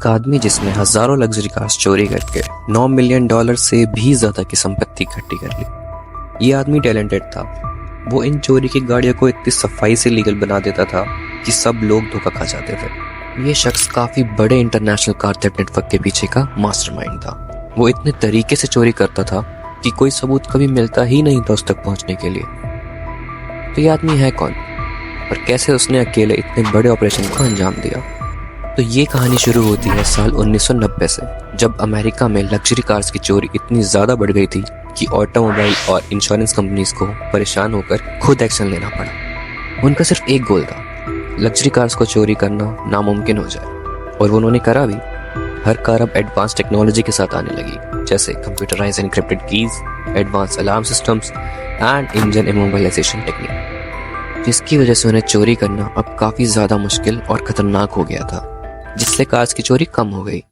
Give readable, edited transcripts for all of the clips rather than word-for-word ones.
एक आदमी जिसने हजारों लग्जरी कार्स चोरी करके $9 मिलियन से भी ज्यादा की संपत्ति इकट्ठी कर ली। ये आदमी टैलेंटेड था। वो इन चोरी की गाड़ियों को इतनी सफाई से लीगल बना देता था कि सब लोग धोखा खा जाते थे। ये शख्स काफी बड़े इंटरनेशनल कार थेफ्ट नेटवर्क के पीछे का मास्टरमाइंड था। वो इतने तरीके से चोरी करता था कि कोई सबूत कभी मिलता ही नहीं था उस तक पहुंचने के लिए। तो ये आदमी है कौन और कैसे उसने अकेले इतने बड़े ऑपरेशन को अंजाम दिया? तो ये कहानी शुरू होती है साल 1990 से, जब अमेरिका में लग्जरी कार्स की चोरी इतनी ज़्यादा बढ़ गई थी कि ऑटोमोबाइल और इंश्योरेंस कंपनीज को परेशान होकर खुद एक्शन लेना पड़ा। उनका सिर्फ एक गोल था, लग्जरी कार्स को चोरी करना नामुमकिन हो जाए। और वो उन्होंने करा भी। हर कार अब एडवांस टेक्नोलॉजी के साथ आने लगी, जैसे computerise encrypted keys, advance alarm systems and engine immobilisation technique, जिसकी वजह से उन्हें चोरी करना अब काफ़ी ज़्यादा मुश्किल और ख़तरनाक हो गया था, जिससे कार्स की चोरी कम हो गई।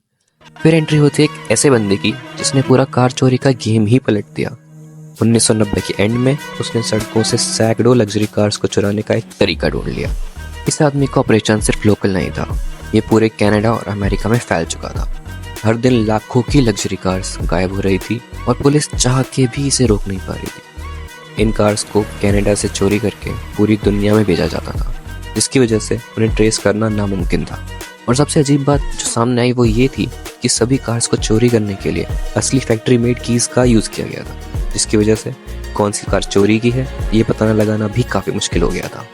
फिर एंट्री होती एक ऐसे बंदे की जिसने पूरा कार चोरी का गेम ही पलट दिया। 1990 के एंड में उसने सड़कों से सैकड़ों लग्जरी कार्स को चुराने का एक तरीका ढूंढ लिया। इस आदमी का ऑपरेशन सिर्फ लोकल नहीं था, ये पूरे कनाडा और अमेरिका में फैल चुका था। हर दिन लाखों की लग्जरी कार्स गायब हो रही थी और पुलिस चाह के भी इसे रोक नहीं पा रही थी। इन कार्स को कनाडा से चोरी करके पूरी दुनिया में भेजा जाता था, जिसकी वजह से उन्हें ट्रेस करना नामुमकिन था। और सबसे अजीब बात जो सामने आई वो ये थी कि सभी कार्स को चोरी करने के लिए असली फैक्ट्री मेड कीज का यूज किया गया था, जिसकी वजह से कौन सी कार चोरी की है ये पता लगाना भी काफी मुश्किल हो गया था।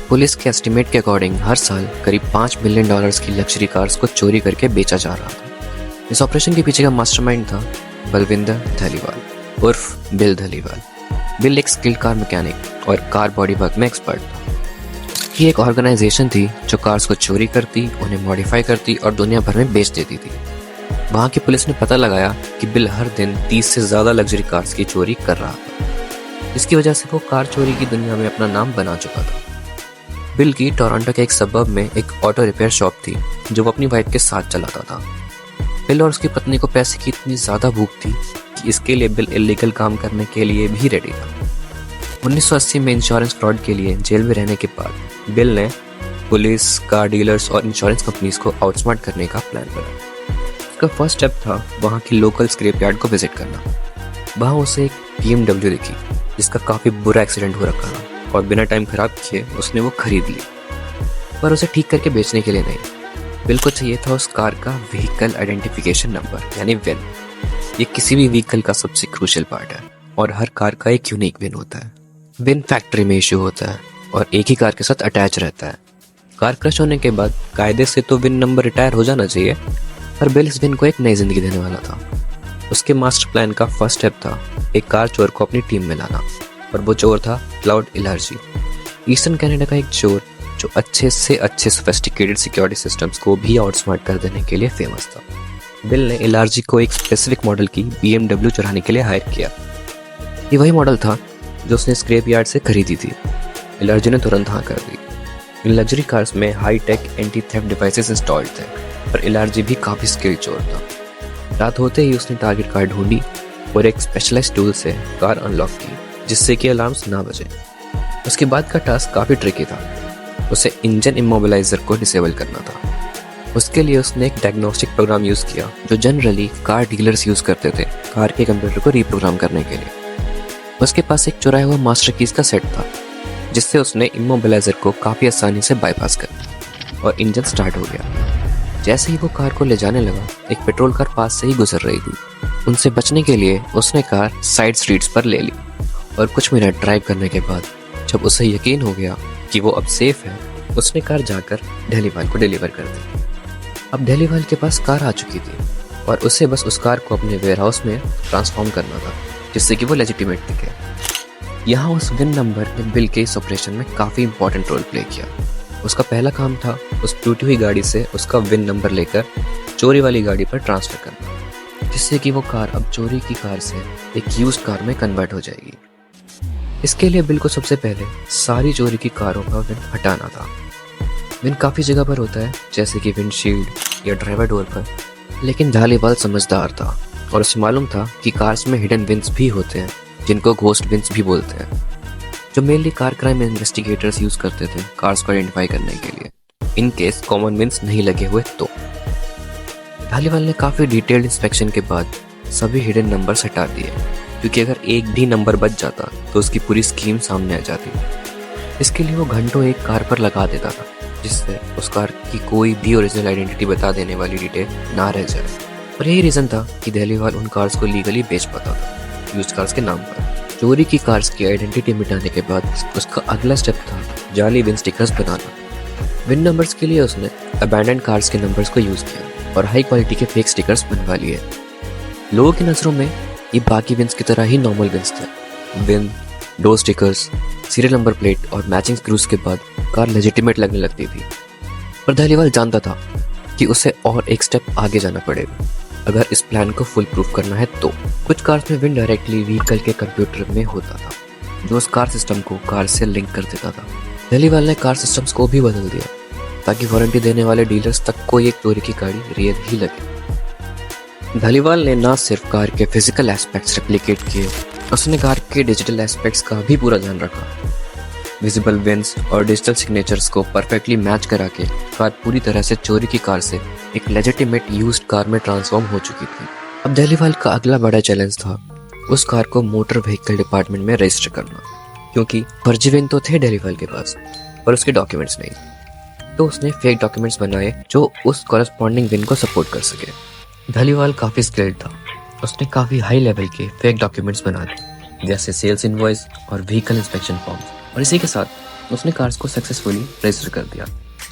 पुलिस के एस्टिमेट के अकॉर्डिंग हर साल करीब $5 मिलियन की लग्जरी कार्स को चोरी करके बेचा जा रहा था। इस ऑपरेशन के पीछे का मास्टरमाइंड था बलविंदर धलीवाल उर्फ बिल धलीवाल। बिल एक स्किल्ड कार मैकेनिक और कार बॉडी वर्क में एक्सपर्ट था। ये एक ऑर्गेनाइजेशन थी जो कार्स को चोरी करती, उन्हें मॉडिफाई करती और दुनिया भर में बेच देती थी। वहाँ की पुलिस ने पता लगाया कि बिल हर दिन 30 से ज़्यादा लग्जरी कार्स की चोरी कर रहा था, जिसकी वजह से वो कार चोरी की दुनिया में अपना नाम बना चुका था। बिल की टोरंटो के एक सबब में एक ऑटो रिपेयर शॉप थी जो वो अपनी वाइफ के साथ चलाता था। बिल और उसकी पत्नी को पैसे की इतनी ज़्यादा भूख थी कि इसके लिए बिल इलीगल काम करने के लिए भी रेडी था। 1980 में इंश्योरेंस फ्रॉड के लिए जेल में रहने के बाद बिल ने पुलिस, कार डीलर्स और इंश्योरेंस कंपनीज को आउटस्मार्ट करने का प्लान बनाया। उसका फर्स्ट स्टेप था वहाँ की लोकल स्क्रैप यार्ड को विजिट करना। वहाँ उसे एक BMW दिखी जिसका काफ़ी बुरा एक्सीडेंट हो रखा था और बिना टाइम खराब किए उसने वो खरीद ली, पर उसे ठीक करके बेचने के लिए नहीं। बिल को चाहिए था उस कार का व्हीकल आइडेंटिफिकेशन नंबर यानी विन। ये किसी भी व्हीकल का सबसे क्रूशियल पार्ट है और हर कार का एक यूनिक विन होता है। विन फैक्ट्री में इशू होता है और एक ही कार के साथ अटैच रहता है। कार क्रश होने के बाद कायदे से तो विन नंबर रिटायर हो जाना चाहिए, पर बिल इस विन को एक नई जिंदगी देने वाला था। उसके मास्टर प्लान का फर्स्ट स्टेप था एक कार चोर को अपनी टीम में लाना, और वो चोर था क्लाउड इलार्जी, ईस्टर्न कनाडा का एक चोर जो अच्छे से अच्छे सोफिस्टिकेटेड सिक्योरिटी सिस्टम्स को भी आउटस्मार्ट कर देने के लिए फेमस था। बिल ने इलार्जी को एक स्पेसिफिक मॉडल की BMW चुराने के लिए हायर किया। ये वही मॉडल था जो उसने स्क्रैप यार्ड से खरीदी थी। इलार्जी ने तुरंत हाँ कर दी। इन लग्जरी कार्स में high tech anti theft devices installed थे, पर इलार्जी भी काफ़ी स्किल्ड चोर था। रात होते ही उसने टारगेट कार ढूंढी और एक स्पेशलाइज्ड टूल से कार अनलॉक की जिससे कि अलार्म्स ना बजे। उसके बाद का टास्क काफ़ी ट्रिकी था। उसे इंजन इमोबिलाइजर को डिसेबल करना था। उसके लिए उसने एक डायग्नोस्टिक प्रोग्राम यूज़ किया जो जनरली कार डीलर्स यूज़ करते थे कार के कंप्यूटर को रीप्रोग्राम करने के लिए। उसके पास एक चुराया हुआ मास्टर कीज का सेट था जिससे उसने इमोबिलाइजर को काफ़ी आसानी से बाईपास कर दिया और इंजन स्टार्ट हो गया। जैसे ही वो कार को ले जाने लगा, एक पेट्रोल कार पास से ही गुजर रही थी। उनसे बचने के लिए उसने कार साइड स्ट्रीट्स पर ले ली और कुछ मिनट ड्राइव करने के बाद जब उसे यकीन हो गया कि वो अब सेफ है, उसने कार जाकर धलीवाल को डिलीवर कर दी। अब धलीवाल के पास कार आ चुकी थी और उसे बस उस कार को अपने वेयरहाउस में ट्रांसफॉर्म करना था जिससे कि वो लेजिटिमेट दिखे। यहाँ उस विन नंबर ने बिल के इस ऑपरेशन में काफ़ी इंपॉर्टेंट रोल प्ले किया। उसका पहला काम था उस टूटी हुई गाड़ी से उसका विन नंबर लेकर चोरी वाली गाड़ी पर ट्रांसफ़र करना, जिससे कि वो कार अब चोरी की कार से एक यूज्ड कार में कन्वर्ट हो जाएगी। इसके लिए बिल को सबसे पहले सारी चोरी की कारों का विन हटाना था। विन काफ़ी जगह पर होता है जैसे कि विंडशील्ड या ड्राइवर डोर पर, लेकिन धालीवाल समझदार था और उसे मालूम था कि कार्स में हिडन विंस भी होते हैं जिनको घोस्ट विंस भी बोलते हैं, जो mainly car crime investigators use करते थे कार्स को आइडेंटिफाई करने के लिए, इन केस कॉमन विंस नहीं लगे हुए तो। धालीवाल ने काफ़ी डिटेल्ड इंस्पेक्शन के बाद सभी हिडन नंबर्स हटा दिए, क्योंकि अगर एक भी नंबर बच जाता तो उसकी पूरी स्कीम सामने आ जाती। इसके लिए वो घंटों एक कार पर लगा देता था, जिससे उस कार की कोई भी ओरिजिनल आइडेंटिटी बता देने वाली डिटेल ना रह जाए। और यही रीज़न था कि धालीवाल उन कार्स को लीगली बेच पाता था, यूज्ड कार्स के नाम पर। चोरी की कार्स की आइडेंटिटी मिटाने के बाद उसका अगला स्टेप था जाली विन स्टिकर्स बनाना। विन नंबर्स के लिए उसने अबैंडन कार्स के नंबर्स को यूज़ किया और हाई क्वालिटी के फेक स्टिकर्स बनवा लिए। लोगों की नज़रों में ये बाकी विन्स की तरह ही नॉर्मल विन्स थे। Win, door stickers, serial number plate और मैचिंग स्क्रूज के बाद कार लेजिटिमेट लगने लगती थी। पर धालीवाल जानता था कि उसे और एक स्टेप आगे जाना पड़ेगा अगर इस प्लान को फुल प्रूफ करना है। तो कुछ कार्स में विन डायरेक्टली व्हीकल के कंप्यूटर में होता था, जो उस कार सिस्टम को कार से लिंक कर देता था। धालीवाल ने कार सिस्टम्स को भी बदल दिया ताकि वारंटी देने वाले डीलर्स तक को ये चोरी की गाड़ी रियल ही लगे। धालीवाल ने ना सिर्फ कार के फिजिकल एस्पेक्ट्स रेप्लिकेट किए, उसने कार के डिजिटल एस्पेक्ट्स का भी पूरा ध्यान रखा। विजिबल विंस और डिजिटल सिग्नेचर्स को परफेक्टली मैच करा के कार पूरी तरह से चोरी की कार से एक लेजिटिमेट यूज्ड कार में ट्रांसफॉर्म हो चुकी थी। अब धालीवाल का अगला बड़ा चैलेंज था उस कार को मोटर व्हीकल डिपार्टमेंट में रजिस्टर करना, क्योंकि फर्जी विन तो थे धालीवाल के पास पर उसके डॉक्यूमेंट्स नहीं। तो उसने फेक डॉक्यूमेंट्स बनाए जो उस कॉरेस्पॉन्डिंग विन को सपोर्ट कर सके। धालीवाल काफ़ी स्किल्ड था, उसने काफ़ी हाई लेवल के फेक डॉक्यूमेंट्स बना दिए, जैसे सेल्स इनवॉइस और व्हीकल इंस्पेक्शन फॉर्म्स। और इसी के साथ उसने कार्स को सक्सेसफुली रजिस्टर कर दिया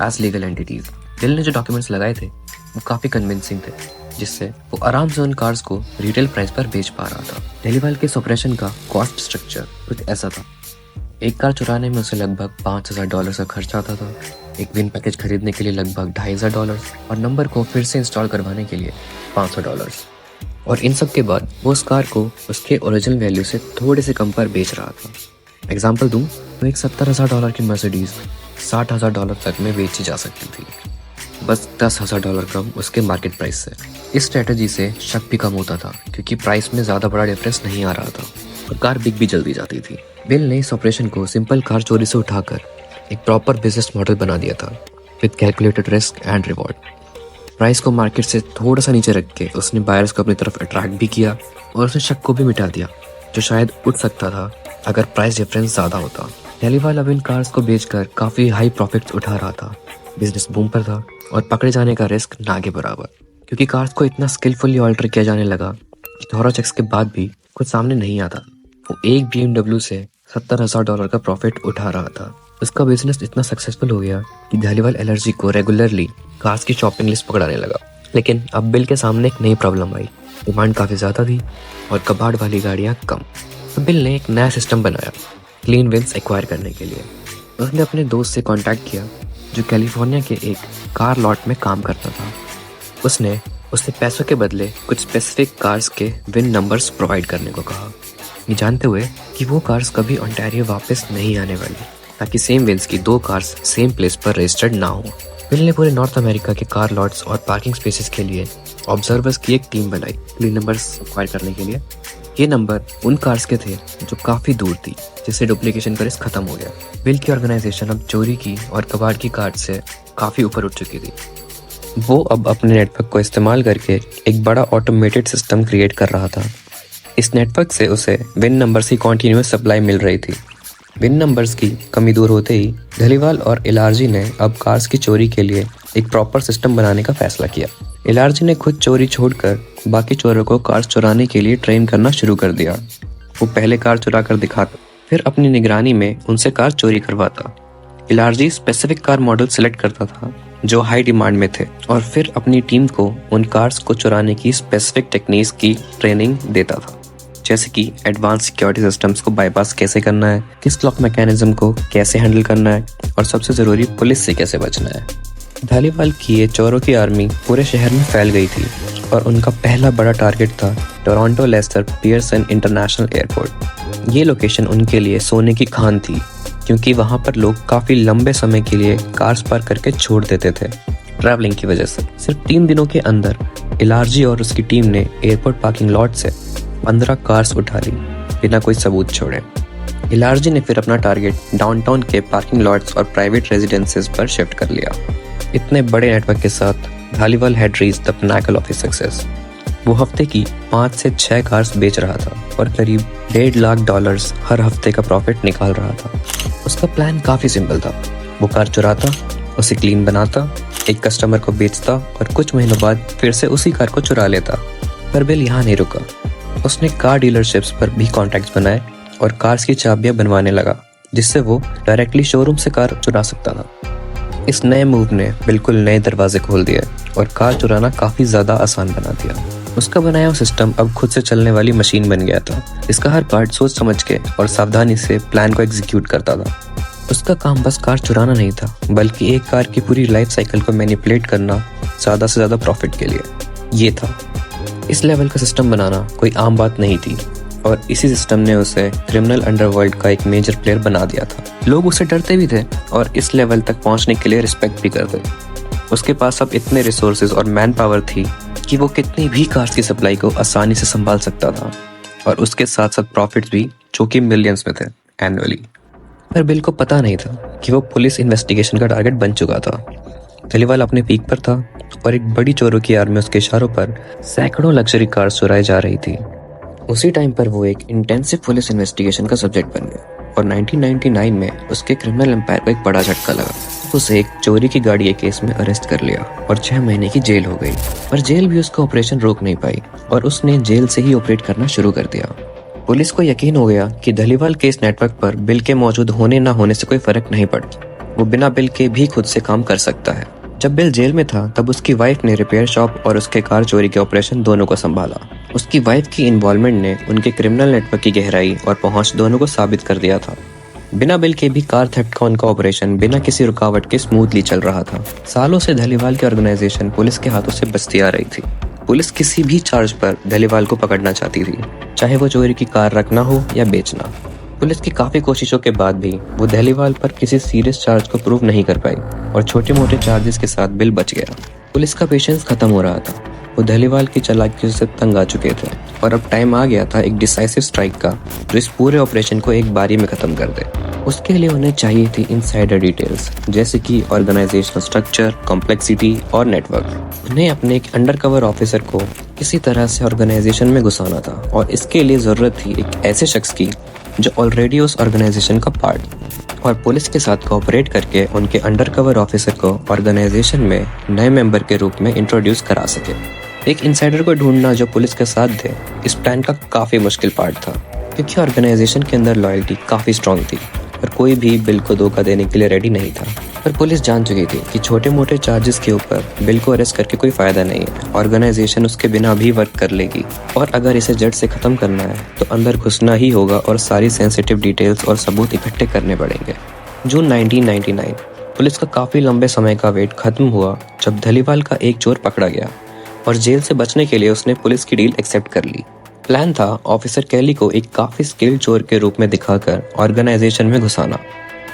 एज लीगल एंटिटीज। दिल ने जो डॉक्यूमेंट्स लगाए थे वो काफ़ी कन्विंसिंग थे, जिससे वो आराम से उन कार्स को रिटेल प्राइस पर बेच पा रहा था। धालीवाल के इस ऑपरेशन का कॉस्ट स्ट्रक्चर कुछ ऐसा था। एक कार चुराने में उसे लगभग $5,000 का खर्च आता था, एक विन पैकेज खरीदने के लिए लगभग $2,500 और नंबर को फिर से इंस्टॉल करवाने के लिए $500। और इन सब के बाद वो उस कार को उसके ओरिजिनल वैल्यू से थोड़े से कम पर बेच रहा था। एग्जाम्पल दूँ तो एक $70,000 की मर्सिडीज $60,000 तक में बेची जा सकती थी, बस $10,000 कम उसके मार्केट प्राइस से। इस स्ट्रेटजी से शक भी कम होता था, क्योंकि प्राइस में ज़्यादा बड़ा डिफरेंस नहीं आ रहा था और कार बिक भी जल्दी जाती थी। बिल ने इस ऑपरेशन को सिंपल कार चोरी से उठाकर एक प्रॉपर बिजनेस मॉडल बना दिया था with calculated risk and reward. Price को मार्केट से थोड़ा सा नीचे रख के उसने बायर्स को अपनी तरफ अट्रैक्ट भी किया और उसने शक को भी मिटा दिया जो शायद उठ सकता था अगर प्राइस डिफरेंस ज़्यादा होता। धालीवाल अब इन कार्स को बेचकर काफ़ी हाई प्रॉफिट्स उठा रहा था। बिजनेस बूम पर था और पकड़े जाने का रिस्क ना के बराबर, क्योंकि कार्स को इतना स्किलफुली ऑल्टर किया जाने लगा कि थोड़ा चेक्स के बाद भी कुछ सामने नहीं आता। वो एक BMW से $70,000 का प्रॉफिट उठा रहा था। उसका बिजनेस इतना सक्सेसफुल हो गया कि धालीवाल एलर्जी को रेगुलरली कार्स की शॉपिंग लिस्ट पकड़ाने लगा। लेकिन अब बिल के सामने एक नई प्रॉब्लम आई। डिमांड काफ़ी ज़्यादा थी और कबाड़ वाली गाड़ियाँ कम। तो बिल ने एक नया सिस्टम बनाया क्लीन विंस एक्वायर करने के लिए। उसने अपने दोस्त से कांटेक्ट किया जो कैलिफोर्निया के एक कार लॉट में काम करता था। उसने उससे पैसों के बदले कुछ स्पेसिफिक कार्स के विन नंबर्स प्रोवाइड करने को कहा, ये जानते हुए कि वो कार्स कभी ओंटारियो वापस नहीं आने वाली, ताकि सेम विंस की 2 कार्स सेम प्लेस पर रजिस्टर्ड ना हो। बिल ने पूरे नॉर्थ अमेरिका के कार लॉट्स और पार्किंग स्पेसेस के लिए ऑब्जर्वर्स की एक टीम बनाई क्लीन नंबर्स एक्वायर करने के लिए। ये नंबर उन कार्स के थे जो काफ़ी दूर थी, जिससे डुप्लीकेशन का रिस्क खत्म हो गया। बिल की ऑर्गेनाइजेशन अब चोरी की और कबाड़ की कार्ड से काफ़ी ऊपर उठ चुकी थी। वो अब अपने नेटवर्क को इस्तेमाल करके एक बड़ा ऑटोमेटेड सिस्टम क्रिएट कर रहा था। इस नेटवर्क से उसे विन नंबर्स की कॉन्टीन्यूअस सप्लाई मिल रही थी। विन नंबर्स की कमी दूर होते ही धालीवाल और एलआरजी ने अब कार्स की चोरी के लिए एक प्रॉपर सिस्टम बनाने का फैसला किया। एलआरजी ने खुद चोरी छोड़कर बाकी चोरों को कार्स चुराने के लिए ट्रेन करना शुरू कर दिया। वो पहले कार चुरा कर दिखाता, फिर अपनी निगरानी में उनसे कार चोरी करवाता। LRG specific car model select करता था जो हाई डिमांड में थे और फिर अपनी टीम को उन कार्स को चुराने की स्पेसिफिक टेक्निक्स की ट्रेनिंग देता था, जैसे कि एडवांस सिक्योरिटी सिस्टम्स को बाईपास कैसे करना है, किस लॉक मैकेनिज्म को कैसे हैंडल करना है और सबसे ज़रूरी पुलिस से कैसे बचना है। धालीवाल की ये चोरों की आर्मी पूरे शहर में फैल गई थी और उनका पहला बड़ा टारगेट था Toronto Lester Pearson international airport. ये लोकेशन उनके लिए सोने की खान थी, क्योंकि वहाँ पर लोग काफ़ी लंबे समय के लिए कार्स पार्क करके छोड़ देते थे ट्रैवलिंग की वजह से। सिर्फ 3 दिनों के अंदर एलआरजी और उसकी टीम ने एयरपोर्ट पार्किंग लॉट से 15 कार्स उठा ली बिना कोई सबूत छोड़े। एलआरजी ने फिर अपना टारगेट डाउनटाउन के पार्किंग लॉट्स और प्राइवेट रेजिडेंसेस पर शिफ्ट कर लिया। इतने बड़े नेटवर्क के साथ Dhaliwal had reached the Pinnacle of his success. वो हफ्ते की 5 से 6 कार्स बेच रहा था और करीब $1.5 लाख हर हफ्ते का प्रॉफिट निकाल रहा था। उसका प्लान काफी सिंपल था। वो कार चुराता, उसे क्लीन बनाता, एक कस्टमर को बेचता और कुछ महीनों बाद फिर से उसी कार को चुरा लेता। पर बिल यहाँ नहीं रुका। उसने कार डीलरशिप्स पर भी कॉन्टैक्ट्स बनाए और कार्स की चाबियां बनवाने लगा, जिससे वो डायरेक्टली शोरूम से कार चुरा सकता था। इस नए मूव ने बिल्कुल नए दरवाजे खोल दिए और कार चुराना काफी ज्यादा आसान बना दिया। उसका बनाया हुआ सिस्टम अब खुद से चलने वाली मशीन बन गया था। इसका हर पार्ट सोच समझ के और सावधानी से प्लान को एग्जीक्यूट करता था। उसका काम बस कार चुराना नहीं था, बल्कि एक कार की पूरी लाइफ साइकिल को मैनिपुलेट करना ज्यादा से ज्यादा प्रॉफिट के लिए। ये था। इस लेवल का सिस्टम बनाना कोई आम बात नहीं थी और इसी सिस्टम ने उसे क्रिमिनल अंडरवर्ल्ड का एक मेजर प्लेयर बना दिया था। लोग उससे डरते भी थे और इस लेवल तक पहुंचने के लिए रिस्पेक्ट भी करते। उसके पास अब इतने रिसोर्सेज और मैन पावर थी कि वो कितनी भी कार्स की सप्लाई को आसानी से संभाल सकता था और उसके साथ साथ प्रॉफिट्स भी, जो कि मिलियंस में थे एनुअली। पर बिल को पता नहीं था कि वो पुलिस इन्वेस्टिगेशन का टारगेट बन चुका था। धालीवाल अपने पीक पर था और एक बड़ी चोरों की आर्मी उसके इशारों पर सैकड़ों लग्जरी कार्स चुराई जा रही थी। उसी टाइम पर वो एक इंटेंसिव पुलिस इन्वेस्टिगेशन का सब्जेक्ट बन गया और 1999 में उसके क्रिमिनल एम्पायर को एक बड़ा झटका लगा। उसे एक चोरी की गाड़ी के केस में अरेस्ट कर लिया और 6 महीने की जेल हो गई। पर जेल भी उसका ऑपरेशन रोक नहीं पाई और उसने जेल से ही ऑपरेट करना शुरू कर दिया। पुलिस को यकीन हो गया कि धालीवाल केस नेटवर्क पर बिल के मौजूद होने न होने से कोई फर्क नहीं पड़ता। वो बिना बिल के भी खुद से काम कर सकता है। जब बिल जेल में था तब उसकी वाइफ ने रिपेयर शॉप और उसके कार चोरी के ऑपरेशन दोनों को संभाला। उसकी वाइफ की इन्वॉल्वमेंट ने उनके क्रिमिनल नेटवर्क की गहराई और पहुंच दोनों को साबित कर दिया था। बिना बिल के भी कार थेफ्ट का उनका ऑपरेशन बिना किसी रुकावट के स्मूथली चल रहा था। सालों से धालीवाल की ऑर्गेनाइजेशन पुलिस के हाथों से बचती आ रही थी। पुलिस किसी भी चार्ज पर धालीवाल को पकड़ना चाहती थी, चाहे वो चोरी की कार रखना हो या बेचना। पुलिस की काफी कोशिशों के बाद भी वो धालीवाल पर किसी सीरियस चार्ज को प्रूव नहीं कर पाई और छोटे मोटे चार्जेस के साथ बिल बच गया। पुलिस का पेशेंस खत्म हो रहा था। वो धालीवाल की चालाकियों से तंग आ चुके थे और अब टाइम आ गया था एक डिसाइसिव स्ट्राइक का, जो इस पूरे ऑपरेशन को एक बारी में खत्म कर दे। उसके लिए उन्हें चाहिए थी इनसाइडर डिटेल्स, जैसे कि ऑर्गेनाइजेशनल स्ट्रक्चर, कॉम्प्लेक्सिटी और नेटवर्क। उन्हें अपने एक अंडरकवर ऑफिसर को किसी तरह से ऑर्गेनाइजेशन में घुसाना था और इसके लिए जरूरत थी एक ऐसे शख्स की जो ऑलरेडी उस ऑर्गेनाइजेशन का पार्ट और पुलिस के साथ कोऑपरेट करके उनके अंडरकवर ऑफिसर को ऑर्गेनाइजेशन में नए मेंबर के रूप में इंट्रोड्यूस करा सके। एक इनसाइडर को ढूंढना जो पुलिस के साथ थे इस प्लान का काफी मुश्किल पार्ट था, क्योंकि ऑर्गेनाइजेशन के अंदर लॉयल्टी काफी स्ट्रांग थी और कोई भी बिल को धोखा देने के लिए रेडी नहीं था। पर पुलिस जान चुकी थी कि छोटे मोटे चार्जेस के ऊपर बिल को अरेस्ट करके कोई फायदा नहीं है। ऑर्गेनाइजेशन उसके बिना भी वर्क कर लेगी और अगर इसे जड़ से खत्म करना है तो अंदर घुसना ही होगा और सारी सेंसिटिव डिटेल्स और सबूत इकट्ठे करने पड़ेंगे। जून 1999 पुलिस का काफी लंबे समय का वेट खत्म हुआ जब धालीवाल का एक चोर पकड़ा गया और जेल से बचने के लिए उसने पुलिस की डील एक्सेप्ट कर ली। प्लान था ऑफिसर कैली को एक काफी स्किल्ड चोर के रूप में दिखाकर ऑर्गेनाइजेशन में घुसाना।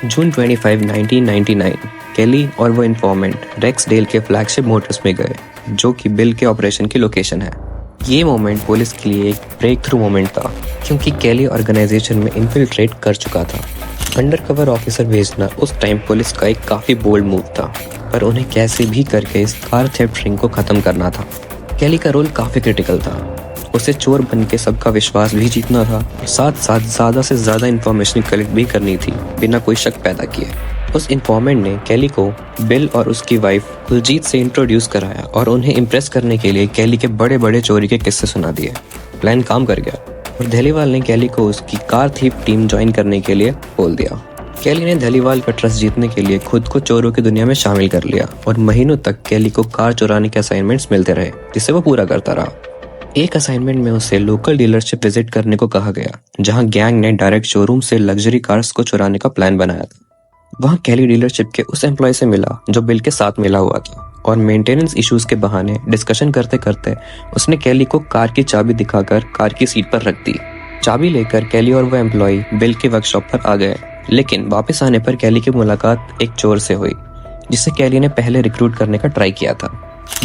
जून 25, 1999 कैली और वो इन्फॉर्मेंट रेक्सडेल के फ्लैगशिप मोटर्स में गए, जो कि बिल के ऑपरेशन की लोकेशन है। ये मोमेंट पुलिस के लिए एक ब्रेक थ्रू मोमेंट था, क्योंकि कैली ऑर्गेनाइजेशन में इन्फिल्ट्रेट कर चुका था। अंडरकवर ऑफिसर भेजना उस टाइम पुलिस का एक काफी बोल्ड मूव था, पर उन्हें कैसे भी करके इस कार थेफ्ट रिंग को खत्म करना था। कैली का रोल काफी क्रिटिकल था। उसे चोर बन के सबका विश्वास भी जीतना था, साथ साथ ज्यादा से ज्यादा इन्फॉर्मेशन कलेक्ट भी करनी थी बिना कोई शक पैदा किए। उस इन्फॉर्मेंट ने कैली को बिल और उसकी वाइफ कुलजीत से इंट्रोड्यूस कराया और उन्हें इम्प्रेस करने के लिए कैली के बड़े बड़े चोरी के किस्से सुना दिए। प्लान काम कर गया और धालीवाल ने कैली को उसकी कार थीफ टीम ज्वाइन करने के लिए बोल दिया। कैली ने धालीवाल का ट्रस्ट जीतने के लिए खुद को चोरों की दुनिया में शामिल कर लिया और महीनों तक कैली को कार चुराने के असाइनमेंट्स मिलते रहे, जिसे वो पूरा करता रहा। एक असाइनमेंट में उसे लोकल डीलरशिप विजिट करने को कहा गया, जहां गैंग ने डायरेक्ट शोरूम से लग्जरी कार्स को चुराने का प्लान बनाया था। वहां कैली डीलरशिप के उस एम्प्लॉय से मिला जो बिल के साथ मिला हुआ था और मेंटेनेंस इश्यूज के बहाने डिस्कशन करते करते उसने कैली को कार की चाबी दिखाकर कार की सीट पर रख दी। चाबी लेकर कैली और वो एम्प्लॉय बिल के वर्कशॉप पर आ गए, लेकिन वापस आने पर कैली की मुलाकात एक चोर से हुई जिसे कैली ने पहले रिक्रूट करने का ट्राई किया था।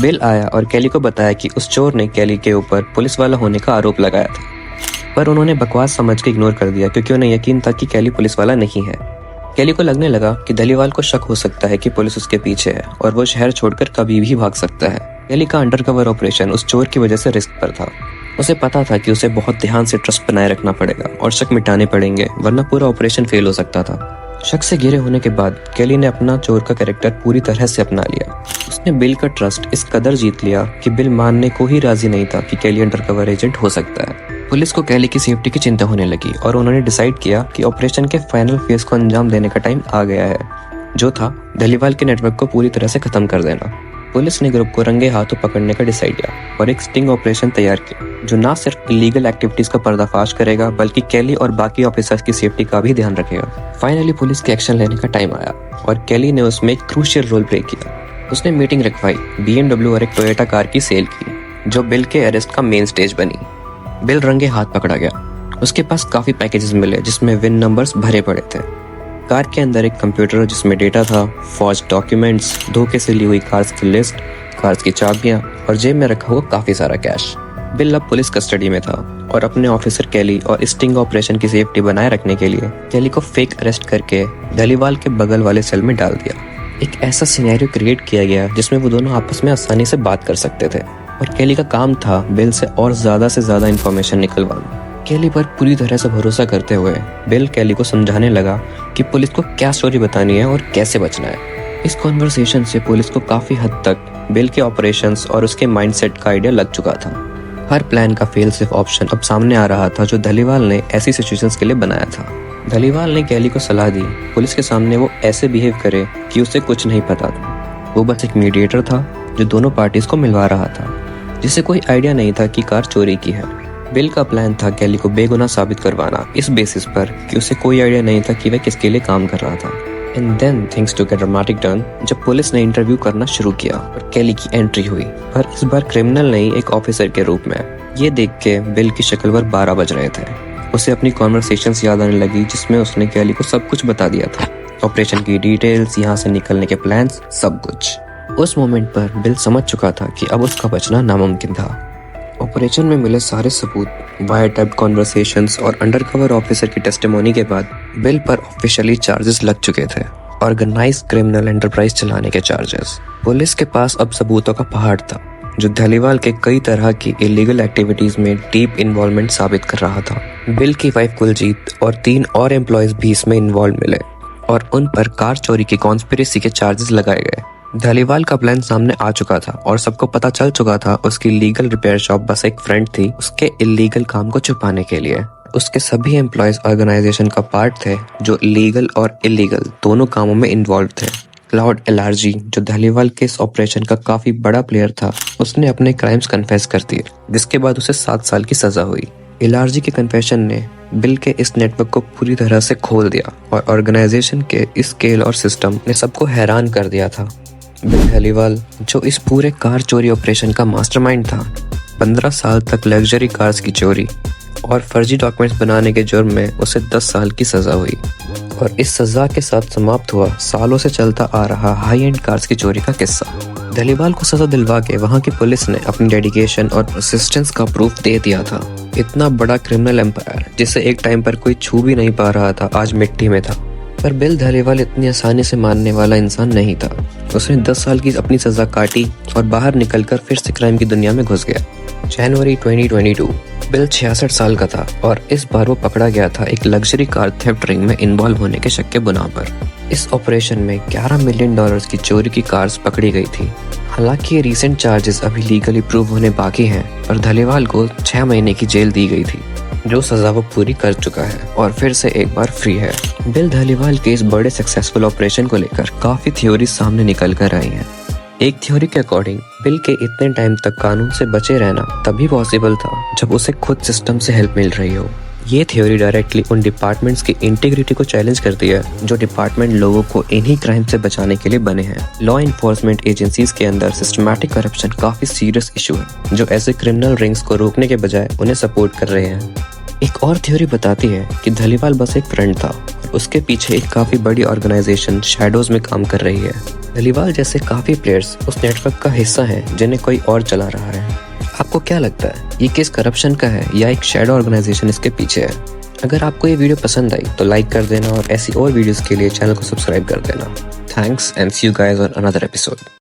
बिल आया और कैली को बताया कि उस चोर ने कैली के ऊपर पुलिस वाला होने का आरोप लगाया था, पर उन्होंने बकवास समझ के इग्नोर कर दिया क्योंकि उन्हें यकीन था कि कैली पुलिस वाला नहीं है। केली को लगने लगा कि धलीवाल को शक हो सकता है कि पुलिस उसके पीछे है और वो शहर छोड़कर कभी भी भाग सकता है। केली का अंडरकवर ऑपरेशन उस चोर की वजह से रिस्क पर था। उसे पता था कि उसे बहुत ध्यान से ट्रस्ट बनाए रखना पड़ेगा और शक मिटाने पड़ेंगे, वरना पूरा ऑपरेशन फेल हो सकता था। शक से घिरे होने के बाद केली ने अपना चोर का कैरेक्टर पूरी तरह से अपना लिया। उसने बिल का ट्रस्ट इस कदर जीत लिया कि बिल मानने को ही राजी नहीं था कि केली अंडरकवर एजेंट हो सकता है। पुलिस को केली की सेफ्टी की चिंता होने लगी और उन्होंने डिसाइड किया कि ऑपरेशन के फाइनल फेज को अंजाम देने का टाइम आ गया है, जो था धलीवाल के नेटवर्क को पूरी तरह से खत्म कर देना। पुलिस ने ग्रुप को रंगे हाथों पकड़ने का डिसाइड किया और एक स्टिंग ऑपरेशन तैयार किया, जो न सिर्फ इलीगल एक्टिविटीज का पर्दाफाश करेगा बल्कि केली और बाकी ऑफिसर्स की सेफ्टी का भी ध्यान रखेगा। फाइनली पुलिस के एक्शन लेने का टाइम आया और केली ने उसमें एक क्रूशियल रोल प्ले किया। उसने मीटिंग रखवाई, BMW और एक टोयोटा कार की सेल की, जो बिल के अरेस्ट का मेन स्टेज बनी। बिल रंगे हाथ पकड़ा गया। उसके पास काफी पैकेजेस मिले जिसमें विन नंबर्स भरे पड़े थे। कार के अंदर एक कंप्यूटर जिसमें डेटा था, फॉर्ज डॉक्यूमेंट्स, धोखे से ली हुई कार्स की लिस्ट, कार्स की चाबियां और जेब में रखा हुआ काफी सारा कैश। बिल अब पुलिस कस्टडी में था और अपने ऑफिसर केली और स्टिंग ऑपरेशन की सेफ्टी बनाए रखने के लिए केली को फेक अरेस्ट करके धलीवाल के बगल वाले सेल में डाल दिया। एक ऐसा सिनेरियो क्रिएट किया गया जिसमें वो दोनों आपस में आसानी से बात कर सकते थे और केली का काम था बिल से ज्यादा इंफॉर्मेशन निकलवाना। केली पर पूरी तरह से भरोसा करते हुए बिल केली को समझाने लगा कि पुलिस को क्या स्टोरी बतानी है और कैसे बचना है। इस कॉन्वर्सेशन से पुलिस को काफी हद तक बिल के ऑपरेशंस और उसके माइंडसेट का आइडिया लग चुका था। हर प्लान का फेल सेफ ऑप्शन अब सामने आ रहा था जो धलीवाल ने ऐसी सिचुएशंस के लिए बनाया था। धलीवाल ने केली को सलाह दी पुलिस के सामने वो ऐसे बिहेव करे कि उसे कुछ नहीं पता था। वो बस एक मीडिएटर था जो दोनों पार्टीज को मिलवा रहा था, जिसे कोई आइडिया नहीं था कि कार चोरी की है। बिल का प्लान था केली को बेगुनाह साबित करवाना, इस बेसिस पर कि उसे कोई आइडिया नहीं था कि वह किसके लिए काम कर रहा था। And then things took a dramatic turn जब पुलिस ने इंटरव्यू करना शुरू किया और केली की एंट्री हुई, पर इस बार क्रिमिनल नहीं, एक ऑफिसर के रूप में। ये देख के बिल की शक्ल पर 12 बज रहे थे। उसे अपनी कॉन्वर्सेशंस याद आने लगी जिसमें उसने केली को सब कुछ बता दिया था, ऑपरेशन की डिटेल्स, यहाँ से निकलने के प्लान्स, सब कुछ। उस मोमेंट पर बिल समझ चुका था कि अब उसका बचना नामुमकिन था। ऑपरेशन में मिले सारे सबूत, वायर टाइप्ड कॉन्वर्सेशंस और अंडरकवर ऑफिसर की टेस्टिमोनी के बाद बिल पर ऑफिशियली चार्जेस लग चुके थे, ऑर्गेनाइज्ड क्रिमिनल एंटरप्राइज चलाने के चार्जेस। पुलिस के पास अब सबूतों का पहाड़ था जो धलीवाल के कई तरह की इलीगल एक्टिविटीज में डीप इन्वॉल्वमेंट साबित कर रहा था। बिल की वाइफ कुलजीत और 3 और एम्प्लॉयज भी इसमें इन्वॉल्व मिले और उन पर कार चोरी की कॉन्स्पिरेसी के चार्जेस लगाए गए। धलीवाल का प्लान सामने आ चुका था और सबको पता चल चुका था उसकी लीगल रिपेयर शॉप बस एक फ्रंट थी उसके इलीगल काम को छुपाने के लिए। उसके सभी एम्प्लॉयज ऑर्गेनाइजेशन का पार्ट थे जो लीगल और इलीगल दोनों कामों में इन्वॉल्व थे। क्लाउड एलार्जी, जो धलीवाल के इस ऑपरेशन का काफी बड़ा प्लेयर था, उसने अपने क्राइम्स कन्फेस कर दिए, जिसके बाद उसे 7 साल की सजा हुई। एलार्जी के कन्फेशन ने बिल के इस नेटवर्क को पूरी तरह से खोल दिया और ऑर्गेनाइजेशन के इस स्केल और सिस्टम ने सबको हैरान कर दिया था। बिल धलीवाल, जो इस पूरे कार चोरी ऑपरेशन का मास्टरमाइंड था, 15 साल तक लग्जरी कार्स की चोरी और फर्जी डॉक्यूमेंट्स बनाने के जुर्म में उसे 10 साल की सजा हुई और इस सजा के साथ समाप्त हुआ सालों से चलता आ रहा हाई एंड कार्स की चोरी का किस्सा। धलीवाल को सजा दिलवा के वहां की पुलिस ने अपनी डेडिकेशन और परसिस्टेंस का प्रूफ दे दिया था। इतना बड़ा क्रिमिनल एम्पायर जिसे एक टाइम पर कोई छू भी नहीं पा रहा था, आज मिट्टी में था। पर बिल धलीवाल इतनी आसानी से मानने वाला इंसान नहीं था। उसने 10 साल की अपनी सजा काटी और बाहर निकलकर फिर से क्राइम की दुनिया में घुस गया। जनवरी 2022, बिल 66 साल का था और इस बार वो पकड़ा गया था एक लग्जरी कार थेफ्ट रिंग में इन्वॉल्व होने के शक के बुना पर। इस ऑपरेशन में $11 मिलियन की चोरी की कार्स पकड़ी गई थी। हालांकि ये रीसेंट चार्जेस अभी लीगली प्रूव होने बाकी हैं, पर धलीवाल को 6 महीने की जेल दी गई थी, जो सजा वो पूरी कर चुका है और फिर से एक बार फ्री है। बिल धलीवाल के इस बड़े सक्सेसफुल ऑपरेशन को लेकर काफी थ्योरी सामने निकल कर आई हैं। एक थ्योरी के अकॉर्डिंग बिल के इतने टाइम तक कानून से बचे रहना तभी पॉसिबल था जब उसे खुद सिस्टम से हेल्प मिल रही हो। ये थ्योरी डायरेक्टली उन डिपार्टमेंट्स की इंटीग्रिटी को चैलेंज करती है जो डिपार्टमेंट लोगों को इन्हीं क्राइम से बचाने के लिए बने हैं। लॉ इन्फोर्समेंट एजेंसीज के अंदर सिस्टमैटिक करप्शन काफी सीरियस इशू है जो ऐसे क्रिमिनल रिंग्स को रोकने के बजाय उन्हें सपोर्ट कर रहे हैं। एक और थ्योरी बताती है कि धलीवाल बस एक फ्रेंड था, उसके पीछे एक काफी बड़ी ऑर्गेनाइजेशन शैडोज में काम कर रही है। धलीवाल जैसे काफी प्लेयर्स उस नेटवर्क का हिस्सा हैं जिन्हें कोई और चला रहा है। आपको क्या लगता है, ये केस करप्शन का है या एक शैडो ऑर्गेनाइजेशन इसके पीछे है? अगर आपको ये वीडियो पसंद आई तो लाइक कर देना और ऐसी और वीडियोस के लिए चैनल को सब्सक्राइब कर देना। Thanks and see you guys on another episode.